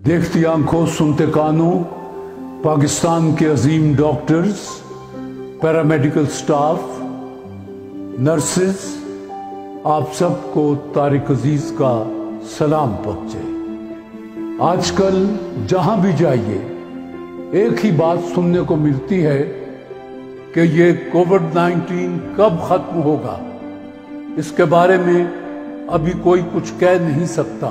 دیکھتی آنکھوں سنتے کانوں پاکستان کے عظیم ڈاکٹرز، پیرامیڈیکل سٹاف، نرسز، آپ سب کو طارق عزیز کا سلام پہنچے۔ آج کل جہاں بھی جائیے ایک ہی بات سننے کو ملتی ہے کہ یہ کووڈ-19 کب ختم ہوگا۔ اس کے بارے میں ابھی کوئی کچھ کہہ نہیں سکتا،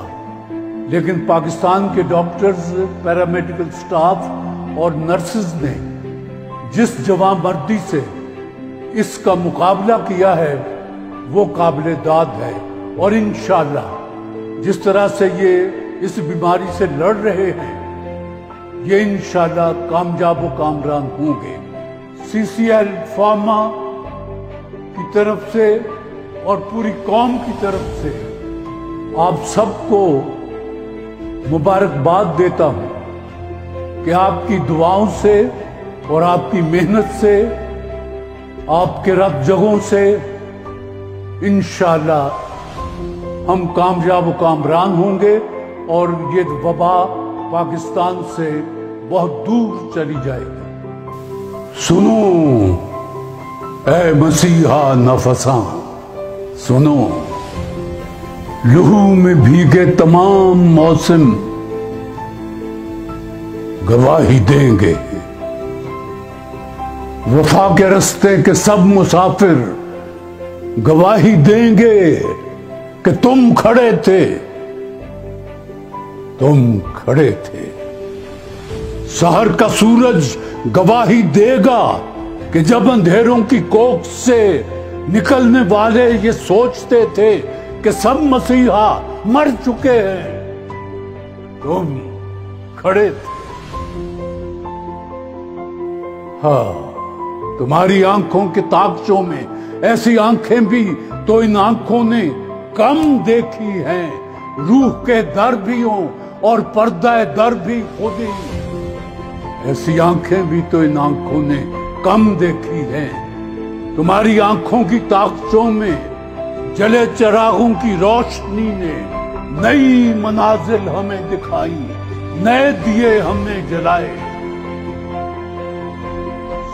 لیکن پاکستان کے ڈاکٹرز، پیرامیڈیکل سٹاف اور نرسز نے جس جواں مردی سے اس کا مقابلہ کیا ہے وہ قابل داد ہے، اور انشاءاللہ جس طرح سے یہ اس بیماری سے لڑ رہے ہیں یہ انشاءاللہ کامیاب و کامران ہوں گے۔ CCL فارما کی طرف سے اور پوری قوم کی طرف سے آپ سب کو مبارکباد دیتا ہوں کہ آپ کی دعاؤں سے اور آپ کی محنت سے، آپ کے رگ جگوں سے انشاءاللہ ہم کامیاب و کامران ہوں گے اور یہ وبا پاکستان سے بہت دور چلی جائے گی۔ سنو اے مسیحا نفساں، سنو، لہو میں بھیگے تمام موسم گواہی دیں گے، وفا کے رستے کے سب مسافر گواہی دیں گے کہ تم کھڑے تھے، تم کھڑے تھے۔ سحر کا سورج گواہی دے گا کہ جب اندھیروں کی کوکھ سے نکلنے والے یہ سوچتے تھے کہ سب مسیحا مر چکے ہیں، تم کھڑے تھے۔ ہاں، تمہاری آنکھوں کے تاکچوں میں ایسی آنکھیں بھی تو ان آنکھوں نے کم دیکھی ہیں، روح کے در بھی ہوں اور پردہ در بھی خود ہی، ایسی آنکھیں بھی تو ان آنکھوں نے کم دیکھی ہیں۔ تمہاری آنکھوں کی تاکچوں میں جلے چراغوں کی روشنی نے نئی منازل ہمیں دکھائی، نئے دیے ہمیں جلائے۔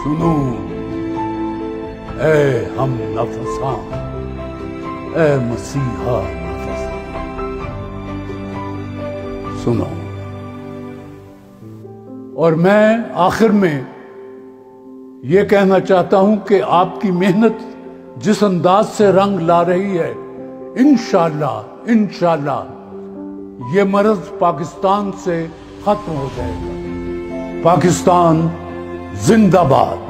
سنو اے ہم نفساں، اے مسیحا نفساں، سنو۔ اور میں آخر میں یہ کہنا چاہتا ہوں کہ آپ کی محنت جس انداز سے رنگ لا رہی ہے، انشاءاللہ یہ مرض پاکستان سے ختم ہو جائے گا۔ پاکستان زندہ باد۔